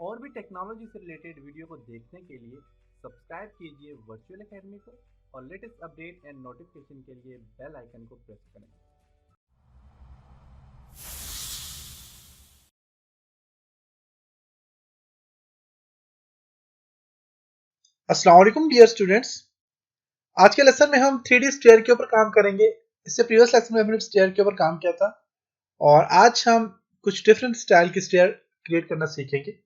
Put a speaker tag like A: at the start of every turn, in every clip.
A: और भी टेक्नोलॉजी से रिलेटेड वीडियो को देखने के लिए सब्सक्राइब कीजिए वर्चुअल एकेडमी को और लेटेस्ट अपडेट एंड नोटिफिकेशन के लिए बेल आइकन को प्रेस करें।
B: अस्सलाम वालेकुम डियर स्टूडेंट्स। आज के लेसन में हम 3D स्टेयर के ऊपर काम करेंगे। इससे प्रीवियस लेसन में हमने स्टेयर के ऊपर काम किया था और आज हम कुछ डिफरेंट स्टाइल की स्टेयर क्रिएट करना सीखेंगे।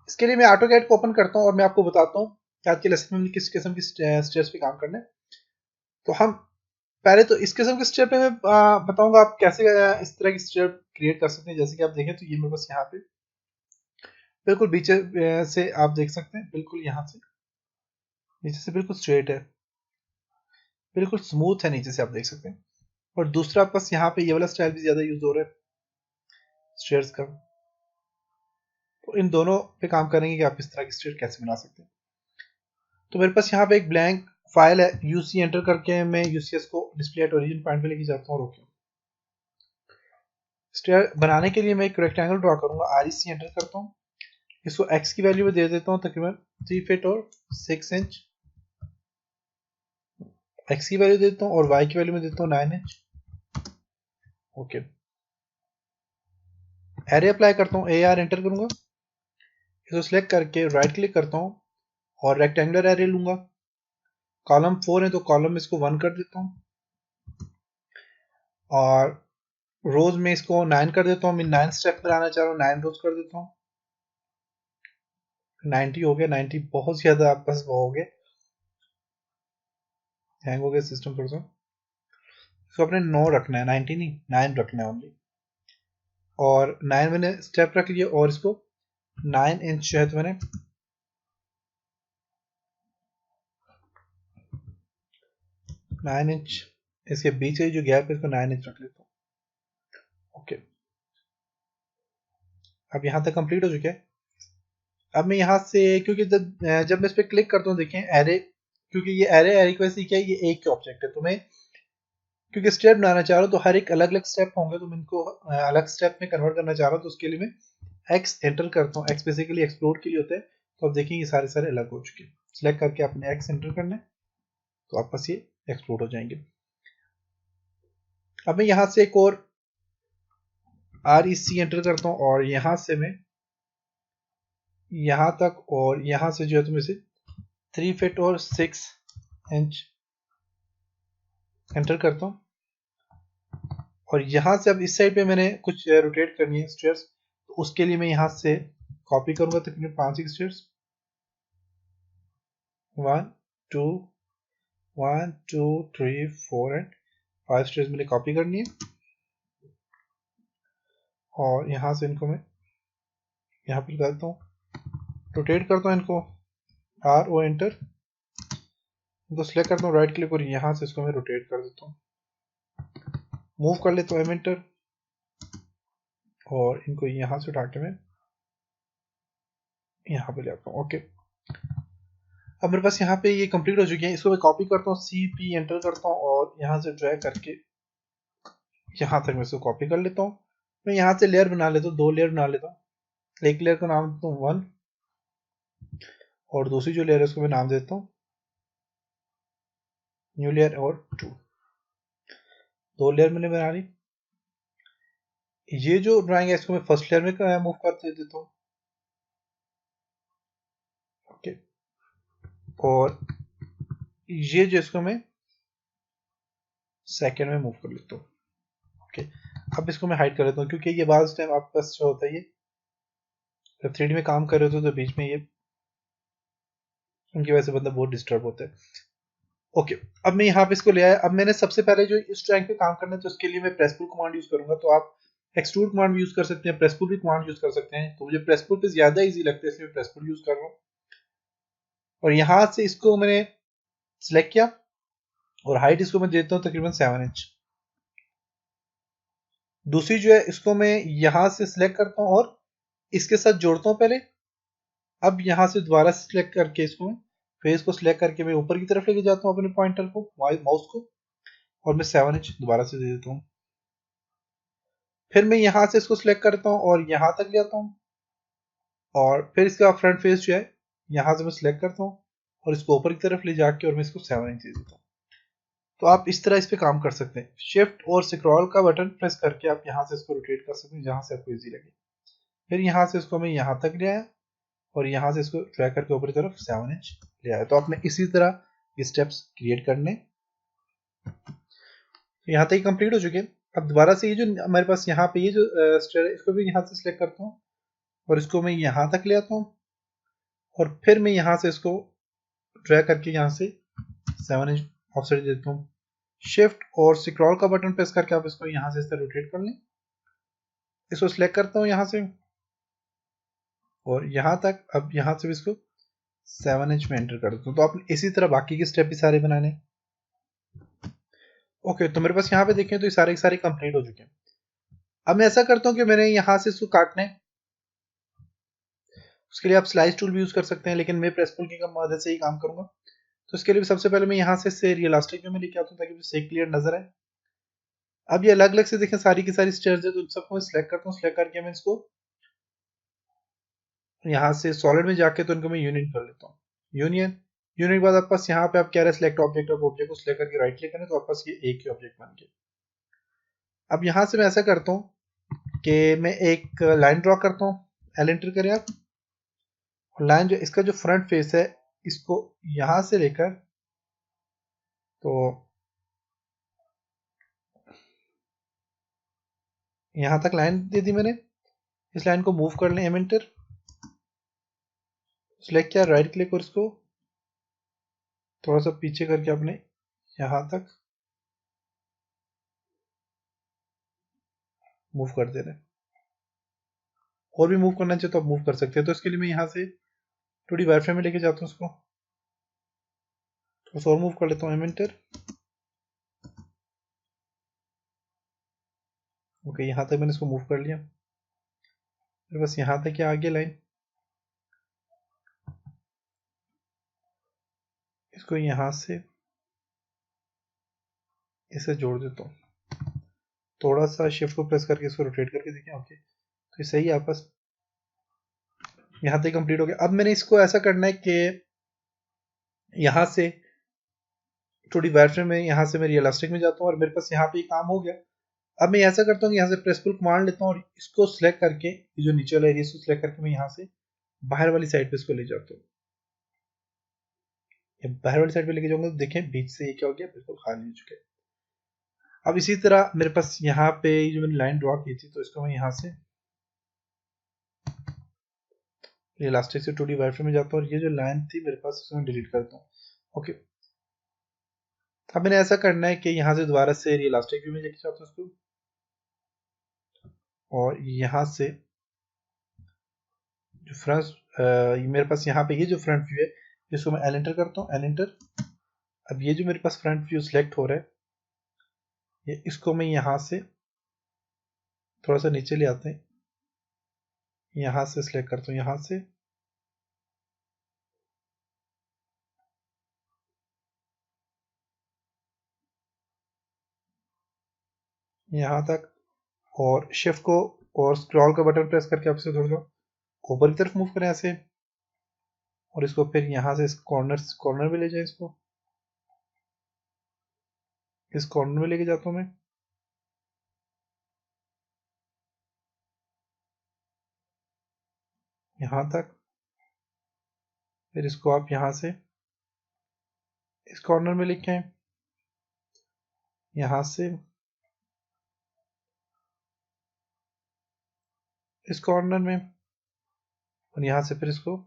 B: इसके लिए मैं ऑटोकैड को ओपन करता हूं और मैं आपको बताता हूं कि आज के लेसन में हमने किस किस्म की स्टेयर्स पे काम करना है। तो हम पहले तो इस किस्म के स्टेयर पे मैं बताऊंगा आप कैसे इस तरह की स्टेयर क्रिएट कर सकते हैं। जैसे कि आप देखें तो ये मेरे पास यहाँ पे बिल्कुल बीच से आप देख सकते हैं, बिल्कुल यहाँ से नीचे से बिल्कुल स्ट्रेट है, बिल्कुल स्मूथ है नीचे से आप देख सकते हैं। और दूसरा आपके पास यहाँ पे ये वाला स्टाइल भी ज्यादा यूज हो रहा है स्टेयर्स का। तो इन दोनों पे काम करेंगे कि आप इस तरह की स्टेयर कैसे बना सकते हैं। तो मेरे पास यहाँ पे एक ब्लैंक फाइल है, यूसी एंटर करके मैं यूसीएस को डिस्प्ले एट ओरिजिन पॉइंट पे लेके जाता हूँ। रोके स्टेयर बनाने के लिए मैं एक रेक्टेंगल ड्रॉ करूंगा, आरईसी एंटर करता हूँ। इसको एक्स की वैल्यू में दे देता हूँ तकरीबन 3 फीट और 6 इंच। एक्स की वैल्यू देता हूँ और वाई की वैल्यू में देता हूँ 9 इंच। ओके, एरे अप्लाई करता हूँ, ए आर एंटर करूंगा। इसको सिलेक्ट करके राइट क्लिक करता हूँ और रेक्टेंगुलर एरे लूंगा। कॉलम 4 है तो कॉलम इसको 1 कर देता हूँ और रोज में इसको 9 कर देता हूँ। मैं 9 स्टेप बनाना चाह रहा हूँ, 9 रोज कर देता हूँ। 90 हो गया, 90 बहुत ज्यादा आपके पास वो हो गया, हैंग हो गया सिस्टम थोड़ा सा। इसको अपने 9 रखना है, 90 नहीं 9 रखना है ओनली। और 9 मैंने स्टेप रख लिया और इसको 9 इंच जो है तो मैंने 9 इंच इसके बीच से जो गैप है इसको 9 इंच रख लेता हूँ। ओके, अब यहाँ तक कंप्लीट हो चुका है। अब मैं यहाँ से क्योंकि जब मैं इस पर क्लिक करता हूँ देखें एरे, क्योंकि ये एरे की वजह से क्या है, ये एक के ऑब्जेक्ट है। तो मैं क्योंकि स्टेप बनाना चाह रहा हूँ तो हर एक अलग अलग स्टेप होंगे, तो मैं इनको अलग स्टेप में कन्वर्ट करना चाह रहा हूँ। तो उसके लिए मैं एक्स एंटर करता हूँ। एक्स बेसिकली एक्सप्लोर के लिए होता है। तो आप देखेंगे ये सारे सारे अलग हो चुके हैं। सिलेक्ट करके आपने एक्स एंटर करना है तो आपके पास ये एक्सप्लोर हो जाएंगे। अब मैं यहाँ से एक और आर ई सी एंटर करता हूँ और यहाँ से मैं यहाँ तक और यहाँ से जो है तो मैं 3 फीट और 6 इंच एंटर करता हूँ। और यहाँ से अब इस साइड पे मैंने कुछ रोटेट करनी है स्टेयर्स, तो उसके लिए मैं यहाँ से कॉपी करूंगा तकरीबन 5-6 स्टेयर्स। 1 2 1 2 3 4 एंड 5 स्टेयर्स मैंने कॉपी करनी है। और यहाँ से इनको मैं यहाँ पर डालता हूँ, रोटेट करता हूँ इनको, आर ओ एंटर, इनको सिलेक्ट करता हूँ, राइट क्लिक और यहाँ से इसको मैं रोटेट कर देता हूँ। मूव कर लेता हूँ, एम एंटर, और इनको यहाँ से उठा के मैं यहाँ पे ले आता हूँ। ओके, अब मेरे पास यहाँ पे ये कंप्लीट हो चुकी है। इसको मैं कॉपी करता हूँ, सी पी एंटर करता हूँ और यहाँ से ड्रैग करके यहाँ तक मैं इसको कॉपी कर लेता हूँ। मैं यहाँ से लेयर बना लेता हूँ, 2 लेयर बना लेता हूँ। एक लेयर का नाम देता हूँ 1 और दूसरी जो लेयर है उसको मैं नाम देता हूँ न्यू लेयर और 2। 2 लेयर मैंने बना ली। ये जो ड्राइंग है इसको मैं फर्स्ट लेयर में मूव कर देता हूँ। ओके, और ये जो इसको मैं सेकेंड में मूव कर लेता हूँ। ओके, अब इसको मैं हाइड कर लेता हूँ क्योंकि ये बाद टाइम आपके पास जो होता है, ये जब 3D में काम कर रहे होते तो बीच में ये उनकी वजह से बंदा बहुत डिस्टर्ब होता है। ओके, अब मैं यहाँ पे इसको ले आया। अब मैंने सबसे पहले जो इस ड्राइंग पे काम करना है तो उसके लिए मैं प्रेस पुल कमांड यूज करूंगा। तो आप एक्सट्रूड कमांड भी यूज कर सकते हैं, प्रेस पुल भी कमांड यूज कर सकते हैं। तो मुझे प्रेस पुल पे ज्यादा इजी लगता है इसलिए मैं प्रेस पुल यूज कर रहा हूँ। और यहाँ से इसको मैंने सिलेक्ट किया और हाइट इसको मैं देता हूँ तकरीबन 7 इंच। दूसरी जो है इसको मैं यहाँ से सिलेक्ट करता हूँ और इसके साथ जोड़ता हूँ पहले। अब यहाँ से दोबारा सिलेक्ट करके इसको मैं फेस को सिलेक्ट करके मैं ऊपर की तरफ लेके जाता हूँ अपने पॉइंटर को, माउस को, और मैं 7 इंच दोबारा से दे देता हूँ। फिर मैं यहाँ से इसको सिलेक्ट करता हूँ और यहाँ तक ले आता हूँ और फिर इसका फ्रंट फेस जो है यहाँ से मैं सिलेक्ट करता हूँ और इसको ऊपर की तरफ ले जाके और मैं इसको 7 इंच देता हूँ। तो आप इस तरह इस पे काम कर सकते हैं। शिफ्ट और स्क्रॉल का बटन प्रेस करके आप यहाँ से इसको रोटेट कर सकते हैं जहाँ से आपको इजी लगे। फिर यहाँ से इसको मैं यहाँ तक ले आया और यहाँ से इसको ड्रैग करके ऊपर की तरफ 7 इंच ले आया। तो आपने इसी तरह ये स्टेप्स क्रिएट करने। तो यहाँ तक ही कंप्लीट हो चुके हैं। अब दोबारा से ये जो हमारे पास यहाँ पे ये जो स्टेयर है इसको भी यहाँ से सिलेक्ट करता हूँ और इसको मैं यहाँ तक ले आता हूँ और फिर मैं यहाँ से इसको ड्रैग करके यहाँ से 7 इंच ऑफसेट देता हूँ। शिफ्ट और स्क्रॉल का बटन प्रेस करके आप इसको यहाँ से इस तरह रोटेट कर लें। इसको सिलेक्ट करता हूँ यहाँ से और यहाँ तक। अब यहाँ से भी इसको 7 इंच में एंटर कर देता हूँ। तो आप इसी तरह बाकी के स्टेप भी सारे बनाने। ओके, तो मेरे पास यहाँ पे देखें तो ये सारे के सारे कंप्लीट हो चुके हैं। अब मैं ऐसा करता हूँ कि मैंने यहाँ से इसको काटना है। उसके लिए आप स्लाइस टूल भी यूज कर सकते हैं, लेकिन मैं प्रेस टूल की मदद से ही काम करूंगा। तो इसके लिए भी सबसे पहले मैं यहाँ से रियलिस्टिक व्यू में लेके आता हूँ ताकि मुझे क्लियर नजर आए। अब ये अलग अलग से देखें सारी की सारी स्टेयर्स है, तो इन सबको मैं सिलेक्ट करता हूँ। सिलेक्ट करके मैं इसको यहाँ से सॉलिड में जाके तो इनको मैं यूनियन कर लेता हूँ। यूनियन यूनियन के बाद आपके पास यहाँ पे आप कह रहे हैं सिलेक्ट ऑब्जेक्ट, ऑफ ऑब्जेक्ट को सिलेक्ट करके राइट क्लिक करें तो आपके पास ये एक ही ऑब्जेक्ट बन गया। अब यहाँ से मैं ऐसा करता हूँ कि मैं एक लाइन ड्रॉ करता हूँ। एल एंटर करें आप। लाइन जो इसका जो फ्रंट फेस है इसको यहां से लेकर तो यहां तक लाइन दे दी मैंने। इस लाइन को मूव कर लें। एम एंटर सिलेक्ट किया, राइट क्लिक और इसको थोड़ा सा पीछे करके अपने यहां तक मूव कर दे रहे हैं। और भी मूव करना चाहिए तो आप मूव कर सकते हैं। तो इसके लिए मैं यहाँ से थोड़ी वायरफ्रेम में लेके जाता हूँ उसको, थोड़ा सा और मूव कर लेता हूँ। M enter. ओके, यहाँ तक मैंने इसको मूव कर लिया। फिर बस यहाँ तक या आगे लाइन, इसको यहाँ से इसे जोड़ देता हूँ। थोड़ा सा शिफ्ट को प्रेस करके इसको रोटेट करके देखें। ओके, तो ये सही है आपस। यहाँ तक कंप्लीट हो गया। अब मैंने इसको ऐसा करना है कि यहाँ से थोड़ी वायरफ्रेम में यहाँ से मैं रियलिस्टिक में जाता हूँ और मेरे पास यहाँ पे काम हो गया। अब मैं ऐसा करता हूँ कि यहाँ से प्रेस पुल कमांड लेता हूँ और इसको सिलेक्ट करके ये जो नीचे वाला एरिया इसको सिलेक्ट करके मैं यहाँ से बाहर वाली साइड पे इसको ले जाता हूँ। बाहर वाली साइड पे लेके जाऊंगा तो देखें बीच से ये क्या हो गया, बिल्कुल खाली हो चुके। अब इसी तरह मेरे पास यहाँ पे जो मैंने लाइन ड्रॉ की थी तो इसको मैं यहाँ से इलास्टिक से 2D वायरफ्रेम में जाता हूँ और ये जो लाइन थी मेरे पास इसको मैं डिलीट करता हूँ। ओके, अब मैंने ऐसा करना है कि यहाँ से दोबारा से इलास्टिक व्यू में लेके जाता हूँ इसको और यहाँ से जो फ्रंट मेरे पास यहाँ पे ये जो फ्रंट व्यू है इसको मैं एल एंटर करता हूँ। L enter. अब ये जो मेरे पास फ्रंट व्यू सिलेक्ट हो रहा है ये इसको मैं यहाँ से थोड़ा सा नीचे ले आते हैं, यहाँ से सिलेक्ट करता हूँ। यहाँ से यहाँ तक और शिफ्ट को और स्क्रॉल का बटन प्रेस करके आपसे थोड़ा सा ऊपर की तरफ मूव करें ऐसे और इसको फिर यहाँ से इस कॉर्नर में ले जाए। इसको इस कॉर्नर में लेके जाता हूँ मैं यहाँ तक। फिर इसको आप यहाँ से इस कॉर्नर में लेके आए, यहाँ से इस कॉर्नर में और यहाँ से फिर इसको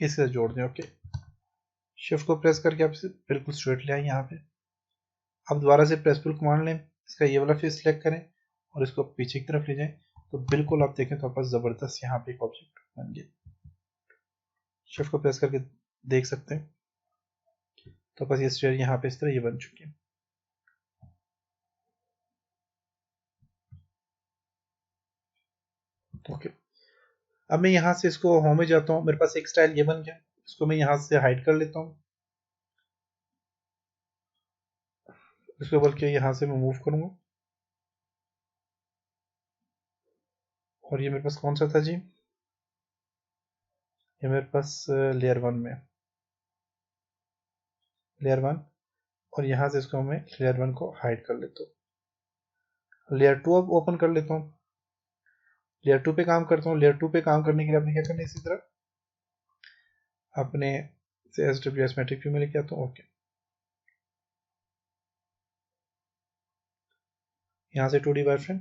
B: इससे जोड़ दें। ओके, शिफ्ट को प्रेस करके आप इसे बिल्कुल स्ट्रेट ले आए यहाँ पे। अब दोबारा से प्रेस पुल कमांड लें, इसका ये वाला फेस सिलेक्ट करें और इसको पीछे की तरफ ले जाएं तो बिल्कुल आप देखें तो आपका जबरदस्त यहाँ पे एक ऑब्जेक्ट बन गया। शिफ्ट को प्रेस करके देख सकते हैं तो बस ये स्टेयर यहाँ पे इस तरह ये बन चुकी है। ओके, अब मैं यहाँ से इसको होम में जाता हूँ। मेरे पास एक स्टाइल ये बन गया, इसको मैं यहाँ से हाइड कर लेता हूँ। इसको बल्कि यहाँ से मैं मूव करूंगा और ये मेरे पास कौन सा था जी, ये मेरे पास लेयर 1 में, लेयर 1, और यहाँ से इसको मैं लेयर 1 को हाइड कर लेता हूँ। लेयर 2 अब ओपन कर लेता हूँ, लेयर 2 पे काम करता हूँ। लेयर 2 पे काम करने के लिए आपने क्या करना है, इसी तरह अपने से SWS मैट्रिक व्यू में लेके आता हूँ। ओके, यहाँ से 2D वायरफ्रेम।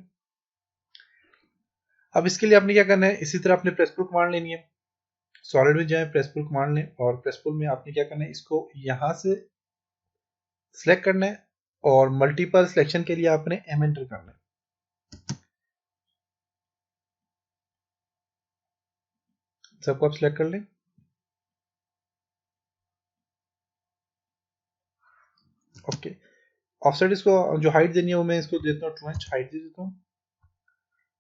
B: अब इसके लिए आपने क्या करना है, इसी तरह अपने प्रेस पुल कमांड लेनी है। सॉलिड में जाए, प्रेस पुल कमांड लें, और प्रेस पुल में आपने क्या करना है, इसको यहाँ से सिलेक्ट करना है, और मल्टीपल सिलेक्शन के लिए आपने M एंटर करना है। सबको आप सिलेक्ट कर लें। ओके, ऑफसेट इसको जो हाइट देनी है वो मैं इसको देता हूँ 2 इंच हाइट दे देता हूँ।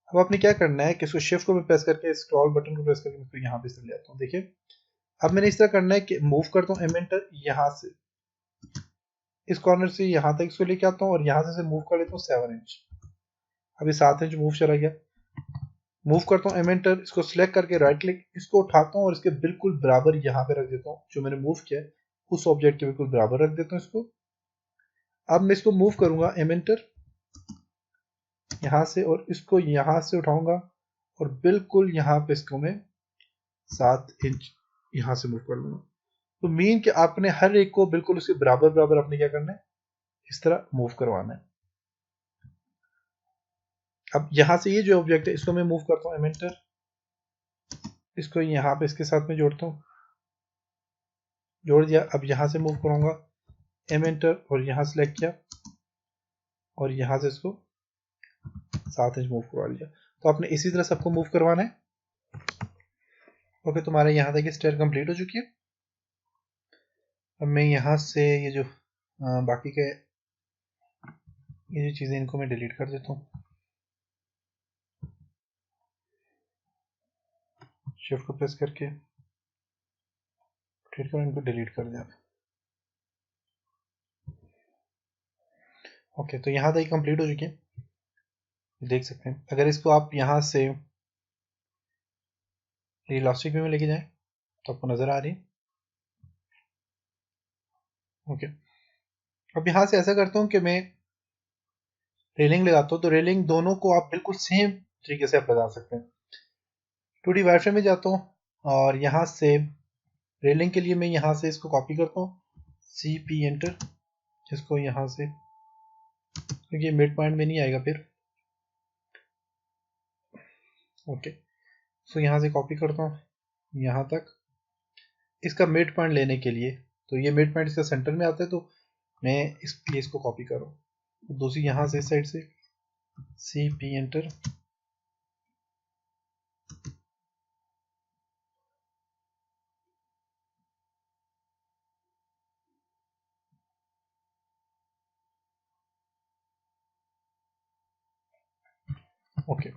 B: अब आपने क्या करना है कि इसको शिफ्ट को भी प्रेस करके, स्क्रॉल बटन को प्रेस करके इसको यहाँ पे से ले आता हूँ। देखिए अब मैंने इस तरह करना है कि मूव करता हूँ M एंटर, यहाँ से इस कॉर्नर से यहाँ तक इसको लेके आता हूँ, और यहाँ से मूव कर लेता हूँ 7 इंच। अभी 7 इंच मूव चला गया। मूव करता हूँ M एंटर, इसको सिलेक्ट करके राइट क्लिक, इसको उठाता हूँ और इसके बिल्कुल बराबर यहाँ पे रख देता हूँ। जो मैंने मूव किया है उस ऑब्जेक्ट के बिल्कुल बराबर रख देता हूँ इसको। अब मैं इसको मूव करूंगा M एंटर यहाँ से, और इसको यहाँ से उठाऊंगा और बिल्कुल यहाँ पे इसको मैं 7 इंच यहाँ से मूव कर लूंगा। तो मीन कि आपने हर एक को बिल्कुल उसके बराबर बराबर आपने क्या करना है, इस तरह मूव करवाना है। अब यहाँ से ये जो ऑब्जेक्ट है इसको मैं मूव करता हूँ M एंटर, इसको यहाँ पे इसके साथ में जोड़ता हूँ, जोड़ दिया। अब यहाँ से मूव करूंगा M एंटर, और यहाँ सेलेक्ट किया और यहाँ से इसको 7 इंच मूव करवा लिया। तो आपने इसी तरह सबको मूव करवाना है। ओके, तुम्हारे यहाँ तक स्टेयर कंप्लीट हो चुकी है। अब मैं यहाँ से ये जो बाकी के ये जो चीज़ें इनको मैं डिलीट कर देता हूँ। शिफ्ट को प्रेस करके ठीक है, इनको डिलीट कर दें आप। ओके, तो यहाँ तक कंप्लीट हो चुकी है, देख सकते हैं। अगर इसको आप यहाँ से इलास्टिक व्यू में लेके जाएं तो आपको नज़र आ रही है। ओके, अब यहाँ से ऐसा करता हूँ कि मैं रेलिंग लगाता हूँ, तो रेलिंग दोनों को आप बिल्कुल सेम तरीके से आप लगा सकते हैं। 2D वायरफ्रेम में जाता हूँ और यहाँ से रेलिंग के लिए मैं यहाँ से इसको कॉपी करता हूँ, CP एंटर, इसको यहाँ से, क्योंकि मिड पॉइंट में नहीं आएगा फिर। ओके, सो यहाँ से कॉपी करता हूँ यहाँ तक, इसका मिड पॉइंट लेने के लिए। तो ये मिड पॉइंट इसका सेंटर में आता है, तो मैं इसलिए इसको कॉपी कर रहा हूँ। दूसरी यहाँ से इस साइड से CP एंटर, ओके।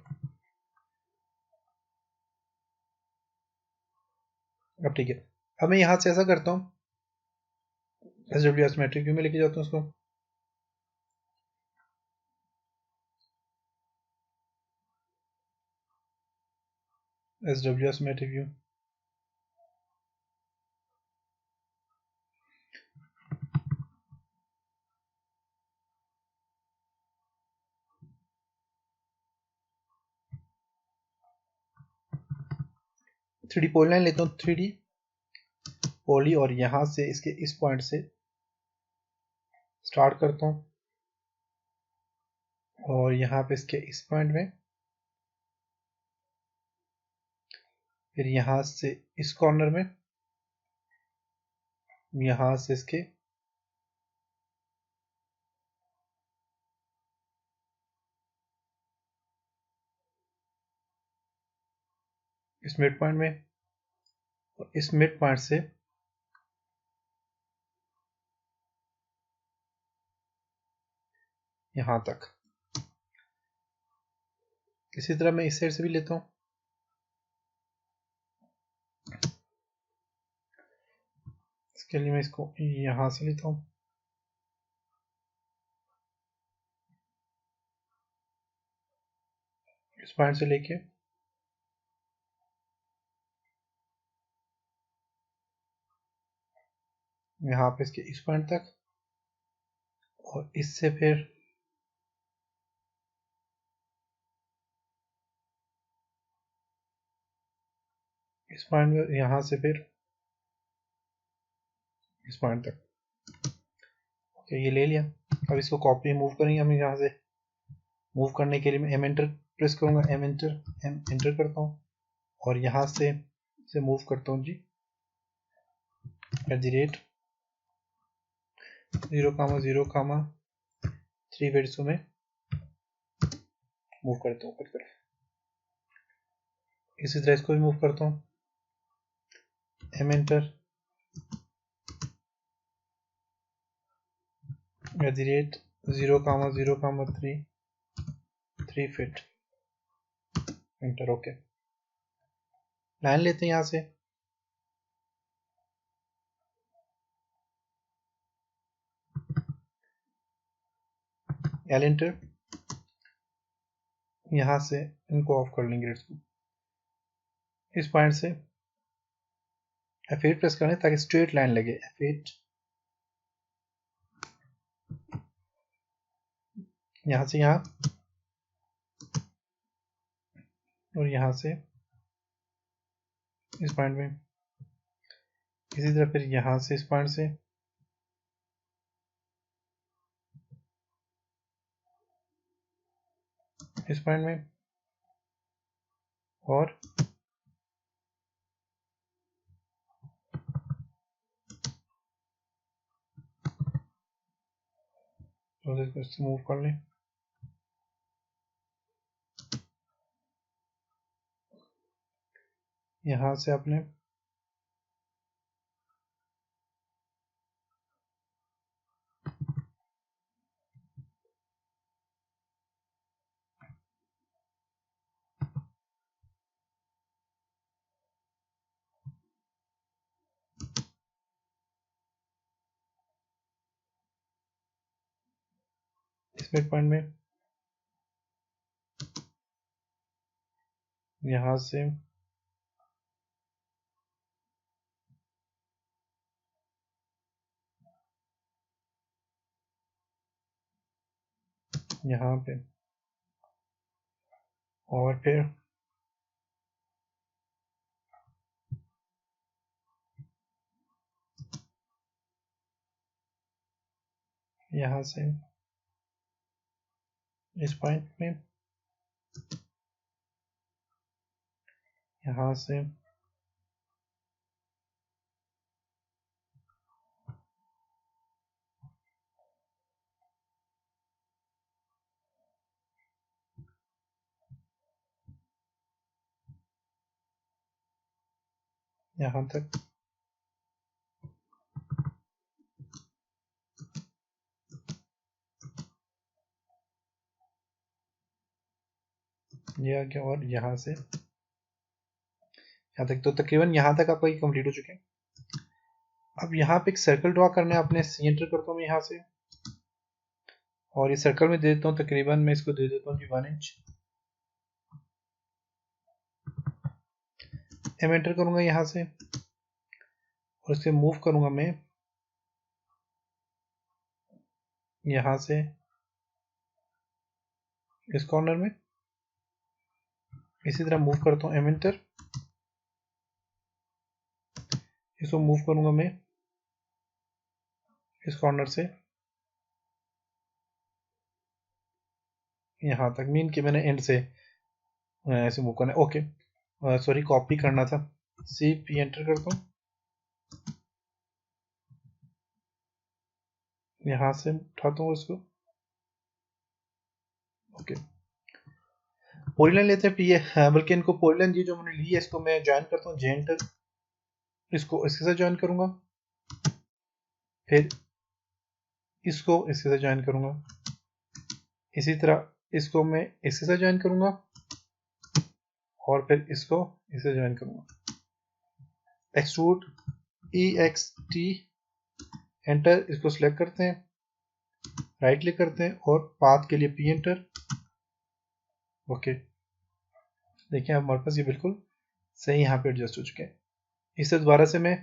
B: अब ठीक है, अब मैं यहाँ से ऐसा करता हूँ, SWS मैट्रिक व्यू में लेके जाता हूँ उसको। SWS matric view, 3D polyline लेता हूँ, 3D पॉली, और यहाँ से इसके इस पॉइंट से स्टार्ट करता हूँ, और यहाँ पे इसके इस पॉइंट में, फिर यहाँ से इस कॉर्नर में, यहाँ से इसके इस मिड पॉइंट में, और इस मिड पॉइंट से यहाँ तक। इसी तरह मैं इस साइड से भी लेता हूँ। इसके लिए मैं इसको यहाँ से लेता हूँ, इस पॉइंट से लेके यहाँ पे इसके इस पॉइंट तक, और इससे फिर इस पॉइंट में, यहाँ से फिर इस पॉइंट तक। ओके, ये ले लिया। अब इसको कॉपी मूव करेंगे हम। यहाँ से मूव करने के लिए मैं एम एंटर प्रेस करूंगा, एम एंटर करता हूँ, और यहाँ से इसे मूव करता हूँ जी @ 0,0,3 वेट्सों में मूव करता हूँ ऊपर की तरफ। इसी तरह इसको भी मूव करता हूँ, M enter @ 0,0,3 feet, enter. Okay, line लेते हैं यहाँ से, एल एंटर। यहाँ से इनको ऑफ कर लेंगे ग्रिड्स को। इस पॉइंट से F8 प्रेस करें ताकि स्ट्रेट लाइन लगे। F8, यहाँ से यहाँ, और यहाँ से इस पॉइंट में। इसी तरह फिर यहाँ से इस पॉइंट से इस पॉइंट में, और तो इसको इससे मूव कर लें। यहाँ से अपने इस मिड पॉइंट में, यहाँ से यहाँ पे, और फिर यहाँ से इस पॉइंट में, यहाँ से यहाँ तक। ये आ गया, और यहाँ से यहाँ तक। तो तकरीबन यहाँ तक आपका ये कंप्लीट हो चुके हैं। अब यहाँ पे एक सर्कल ड्रॉ करना है आपने। सी एंटर करता हूँ मैं यहाँ से, और ये सर्कल में दे देता हूँ तकरीबन, मैं इसको दे देता हूँ जी 1 इंच। एम एंटर करूंगा यहाँ से, और इसे मूव करूंगा मैं यहाँ से इस कॉर्नर में। इसी तरह मूव करता हूँ, एम एंटर। इसको मूव करूंगा मैं इस कॉर्नर से यहाँ तक। मीन कि मैंने एंड से ऐसे मूव करना है। ओके, सॉरी, कॉपी करना था। सी पी एंटर करता हूँ, यहाँ से उठाता हूँ इसको। ओके, पॉलीलाइन लेते हैं पी है, बल्कि इनको पॉलीलाइन ये जो मैंने ली है इसको मैं ज्वाइन करता हूँ, जे एंटर। इसको इसके साथ ज्वाइन करूंगा, फिर इसको इसके साथ ज्वाइन करूंगा। इसी तरह इसको मैं इसके साथ ज्वाइन करूंगा, और फिर इसको इससे ज्वाइन करूंगा। Extrude EXT enter. इसको सिलेक्ट करते हैं, राइट क्लिक करते हैं, और पाथ के लिए पी एंटर। ओके, देखिए हमारे पास ये बिल्कुल सही यहाँ पे एडजस्ट हो चुके हैं। इससे दोबारा से मैं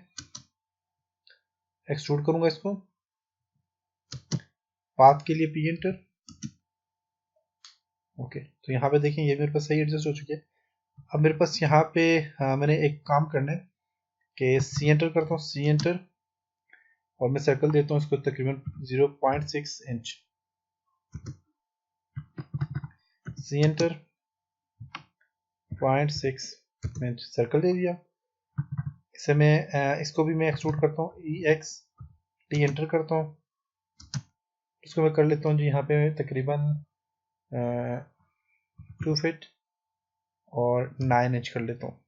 B: एक्सट्रूड करूंगा इसको, पाथ के लिए पी एंटर। ओके, तो यहाँ पे देखें ये मेरे पास सही एडजस्ट हो चुके हैं। अब मेरे पास यहाँ पे मैंने एक काम करना है कि सी एंटर करता हूँ, सी एंटर, और मैं सर्कल देता हूँ इसको तकरीबन 0.6 inch, C enter 0.6 inch circle दे दिया। इसे मैं इसको भी मैं एक्सट्रूड करता हूँ, ई एक्स टी एंटर करता हूँ, इसको मैं कर लेता हूँ जी यहाँ पे तकरीबन 2 फीट और 9 इंच कर लेता हूँ,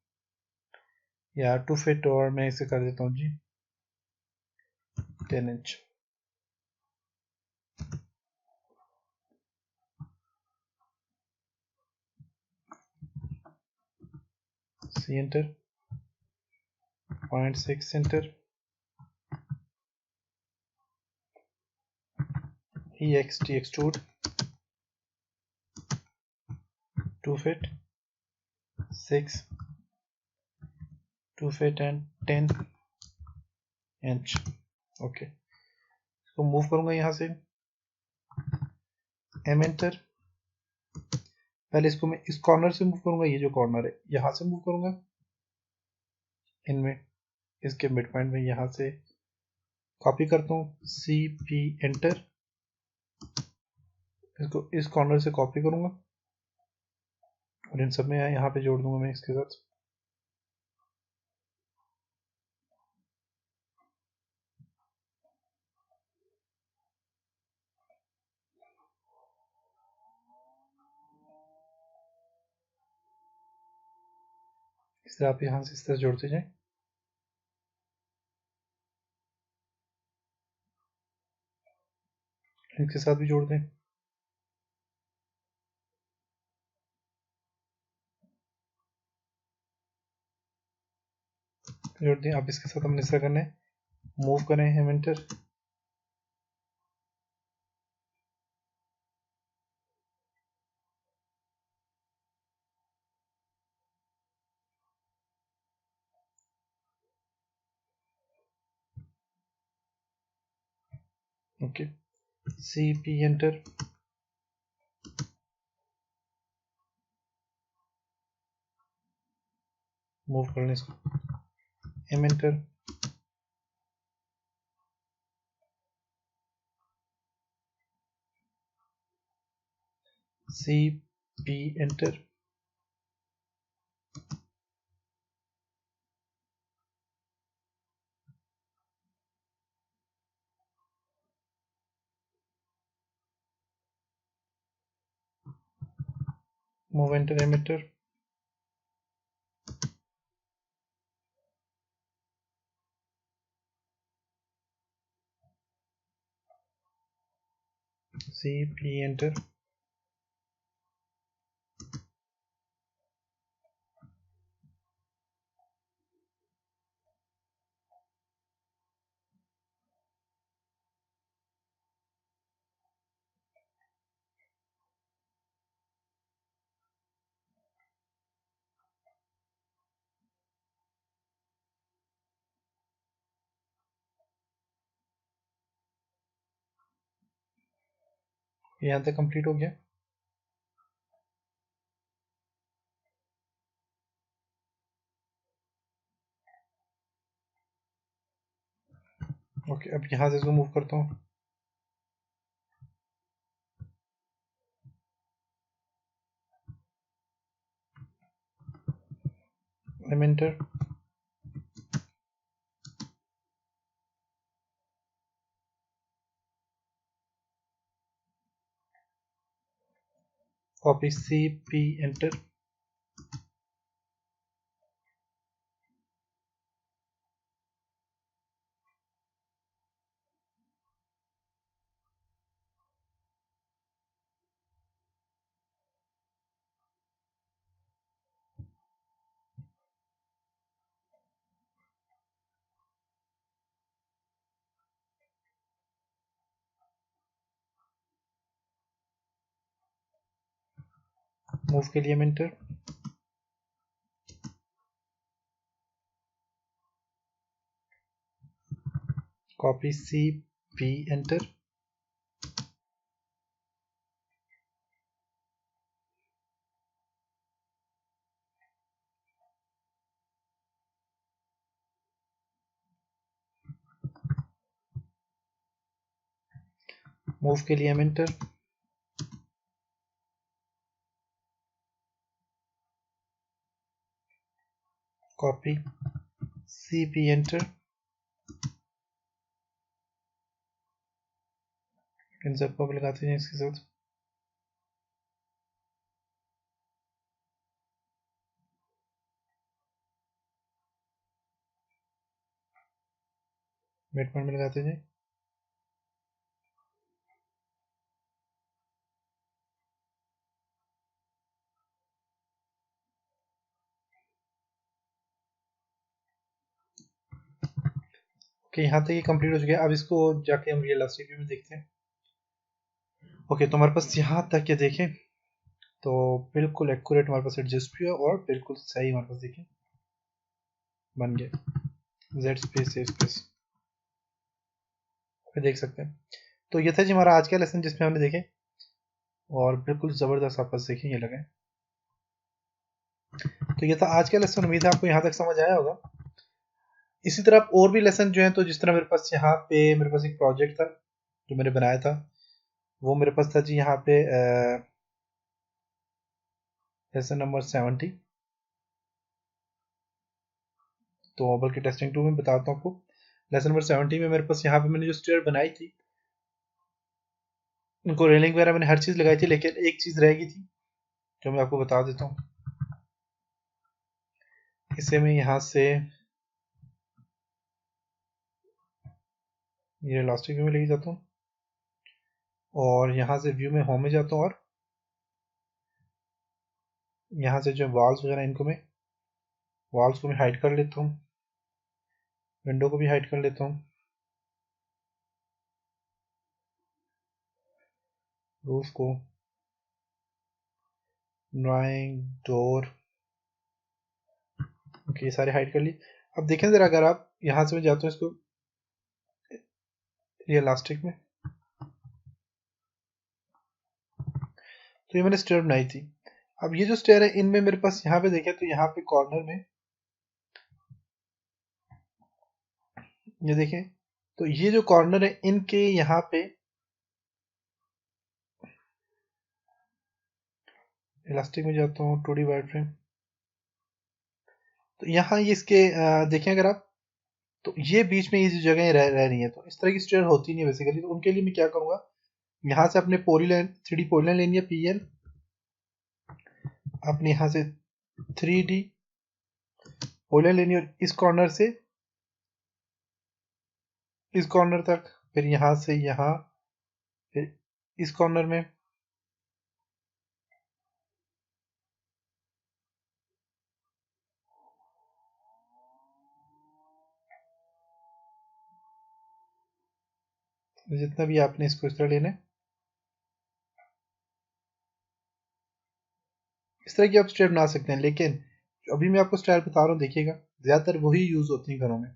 B: या 2 फीट और मैं इसे कर देता हूँ जी 10 inch. C enter 0.6 enter, E X T extrude 2 feet 6 2 feet and 10 inch. Okay, इसको मूव करूंगा यहाँ से, एम एंटर, पहले इसको मैं इस कॉर्नर से मूव करूंगा, ये जो कॉर्नर है यहाँ से मूव करूंगा, इनमें इसके मिड पॉइंट में यहाँ से कॉपी करता हूँ, सी पी एंटर, इसको इस कॉर्नर से कॉपी करूंगा और इन सब में यहाँ पे जोड़ दूंगा मैं इसके साथ। इस तरह आप यहाँ से इस तरह जोड़ते जाएं। इनके साथ भी जोड़ दें, जोड़ दें। अब इसके साथ हमने इस तरह करना है, मूव करें हम enter, okay, C P enter, move कर लें इसको, M enter, C P enter, move enter, M enter, C P enter, यहाँ तक कंप्लीट हो गया। ओके, अब यहाँ से इसको मूव करता हूँ, M enter, copy, C P enter, move के लिए M enter, copy C P enter. Move के लिए M enter. Copy C P enter. इन सबको लगाते हैं इसके साथ। मिड पॉइंट में लगाते हैं। ओके, यहाँ तक ये कंप्लीट हो चुका है। अब इसको जाके हम रियलिस्टिक व्यू में देखते हैं। ओके, तो हमारे पास यहाँ तक ये देखें तो बिल्कुल एक्यूरेट हमारे पास एडजस्ट भी है और बिल्कुल सही हमारे पास देखें बन गया। जेड स्पेस ए स्पेस देख सकते हैं। तो ये था जी हमारा आज का लेसन जिसमें हमने देखे और बिल्कुल ज़बरदस्त आप पास देखें ये लगे। तो ये था आज का लेसन। उम्मीद है आपको यहाँ तक समझ आया होगा। इसी तरह आप और भी लेसन जो है, तो जिस तरह मेरे पास यहाँ पे मेरे पास एक प्रोजेक्ट था जो मैंने बनाया था, वो मेरे पास था जी यहाँ पे लेसन नंबर 70। तो बल्कि टेस्टिंग 2 में बताता हूँ आपको। लेसन नंबर 70 में मेरे पास यहाँ पे मैंने जो स्टेयर बनाई थी, उनको रेलिंग वगैरह मैंने हर चीज़ लगाई थी, लेकिन एक चीज़ रह गई थी जो मैं आपको बता देता हूँ। इसे मैं यहाँ से ये इलास्टिक व्यू में लेके जाता हूँ और यहाँ से व्यू में होम में जाता हूँ और यहाँ से जो वॉल्स वगैरह इनको मैं वॉल्स को मैं हाइड कर लेता हूँ, विंडो को भी हाइड कर लेता हूँ, रूफ को, ड्राइंग, डोर, ओके, ये सारे हाइड कर लिए। अब देखें ज़रा, अगर आप यहाँ से मैं जाता हूँ इसको ये इलास्टिक में, तो ये मैंने स्टेयर बनाई थी। अब ये जो स्टेयर है इनमें मेरे पास यहाँ पे देखें तो यहाँ पे कॉर्नर में ये देखें, तो ये जो कॉर्नर है इनके यहाँ पे इलास्टिक में जाता हूँ, 2D वाइड फ्रेम, तो यहाँ ये इसके देखें अगर आप, तो ये बीच में ये जो जगह रह रही है, तो इस तरह की स्टेयर होती नहीं है बेसिकली। तो उनके लिए मैं क्या करूँगा, यहाँ से अपने पॉलीलाइन 3D पॉलीलाइन लेनी है, PL, अपने यहाँ से 3D पॉलीलाइन लेनी है और इस कॉर्नर से इस कॉर्नर तक, फिर यहाँ से यहाँ, फिर इस कॉर्नर में, जितना भी आपने इसको इस तरह लेना है। इस तरह की आप स्टेप बना सकते हैं, लेकिन अभी मैं आपको स्टाइल बता रहा हूँ, देखिएगा ज़्यादातर वही यूज़ होती हैं घरों में।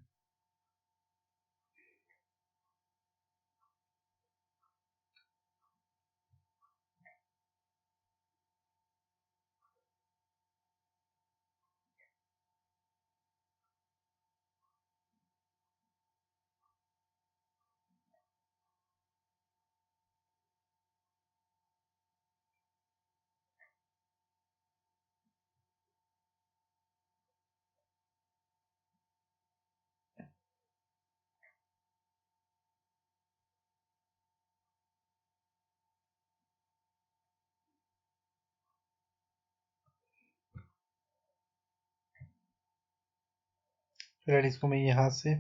B: फिर इसको मैं यहाँ से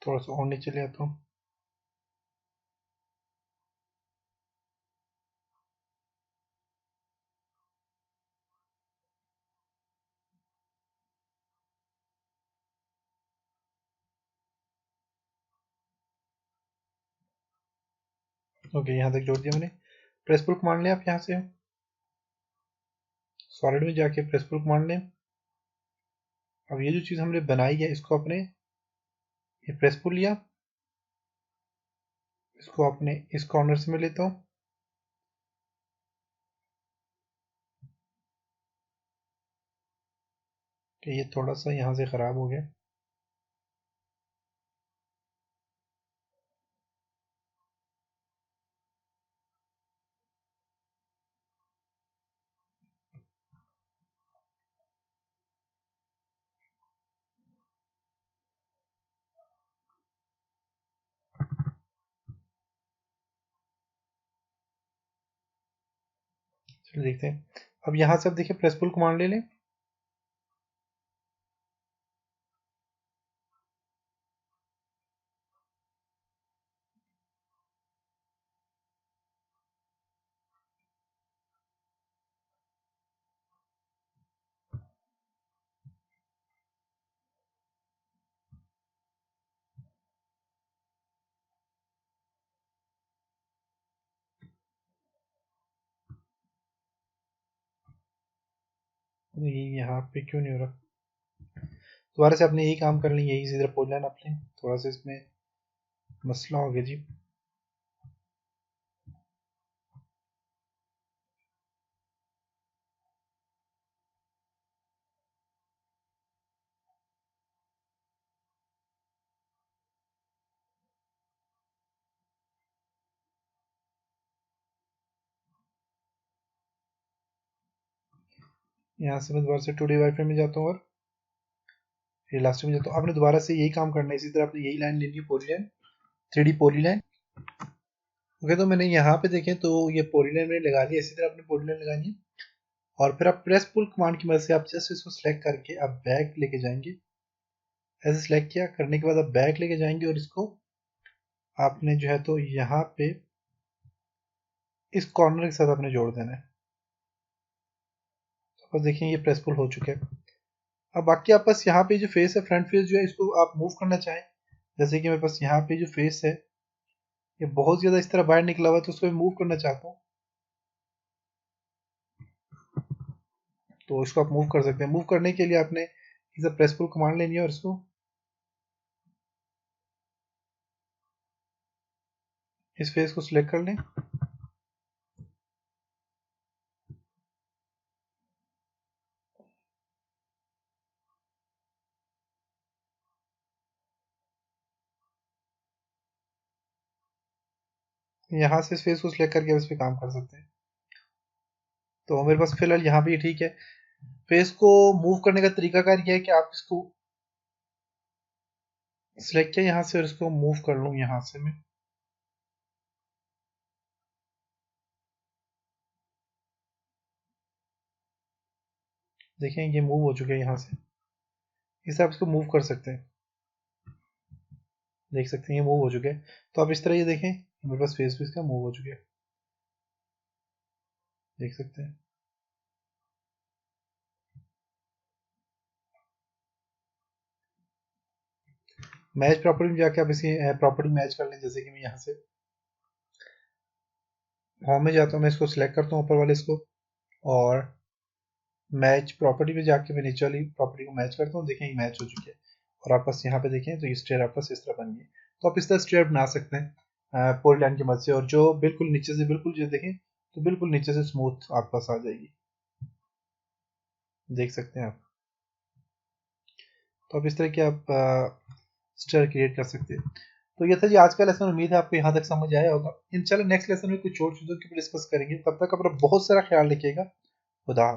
B: थोड़ा सा और नीचे ले आता हूँ। ओके, यहाँ तक जोड़ दिया मैंने। प्रेस पुल कमांड लें आप यहाँ से, सॉलिड में जाके प्रेस पुल कमांड लें। अब ये जो चीज़ हमने बनाई है इसको अपने ये प्रेस पुल लिया, इसको अपने इस कॉर्नर से मैं लेता हूँ, कि ये थोड़ा सा यहाँ से ख़राब हो गया। चलिए देखते हैं। अब यहाँ से अब देखिए प्रेस पुल कमांड ले लें, ये यहाँ पे क्यों नहीं हो रहा। दोबारा से आपने यही काम कर लिया, यही इसी तरह पोल लाइन आप लें, थोड़ा सा इसमें मसला हो गया जी। यहाँ से मैं दोबारा से 2D वाईफाई में जाता हूँ और फिर लास्ट में जाता हूँ। आपने दोबारा से यही काम करना है, इसी तरह आपने यही लाइन लेनी है, पोली लाइन, 3D पोली लाइन। ओके, तो मैंने यहाँ पे देखें तो ये पोली लाइन मैंने लगा लिया, इसी तरह आपने पोली लाइन लगानी है। और फिर आप प्रेस पुल कमांड की मदद से आप जस्ट इसको सिलेक्ट करके आप बैक लेके जाएंगे। ऐसे सिलेक्ट किया करने के बाद आप बैक लेके जाएंगे और इसको आपने जो है तो यहाँ पे इस कॉर्नर के साथ आपने जोड़ देना है। तो देखें ये प्रेस पुल हो चुका है। अब बाकी आप बस यहाँ पे जो फेस है, फ्रंट फेस जो है, इसको आप मूव करना चाहें, जैसे कि मेरे पास यहाँ पे जो फेस है ये बहुत ज़्यादा इस तरह बाहर निकला हुआ है, तो उसको मैं मूव करना चाहता हूँ, तो इसको आप मूव कर सकते हैं। मूव करने के लिए आपने इसे प्रेस पुल कमांड लेनी है और इसको इस फेस को सिलेक्ट कर लें। यहाँ से इस फेस को सिलेक्ट करके इस पे काम कर सकते हैं। तो मेरे पास फिलहाल यहाँ पे ठीक है। फेस को मूव करने का तरीकाकार यह है कि आप इसको सिलेक्ट किया यहाँ से और इसको मूव कर लूँ यहाँ से मैं। देखें ये मूव हो चुके हैं यहाँ से, इसे आप इसको मूव कर सकते हैं, देख सकते हैं ये मूव हो चुके हैं। तो आप इस तरह ये देखें मेरे पास फेस भी इसका मूव हो चुके हैं, देख सकते हैं। मैच प्रॉपर्टी में जाके आप इसी प्रॉपर्टी मैच कर लें, जैसे कि मैं यहाँ से होम में जाता हूँ, मैं इसको सिलेक्ट करता हूँ ऊपर वाले इसको, और मैच प्रॉपर्टी में जाके मैं नीचे वाली प्रॉपर्टी को मैच करता हूँ। देखें ये मैच हो चुकी है और आप पास यहाँ पे देखें तो ये स्टेयर आप पास इस तरह बन गई। तो आप इस तरह स्टेयर बना सकते हैं पोल लाइन की मदद से, और जो बिल्कुल नीचे से बिल्कुल जो देखें तो बिल्कुल नीचे से स्मूथ आप पास आ जाएगी, देख सकते हैं आप। तो आप इस तरह के आप स्टेयर क्रिएट कर सकते हैं। तो ये था जी आज का लेसन, उम्मीद है आपको यहाँ तक समझ आया होगा। इंशाल्लाह नेक्स्ट लेसन में कुछ और चीज़ों के ऊपर डिस्कस करेंगे, तब तक अपना बहुत सारा ख्याल रखिएगा। खुदा।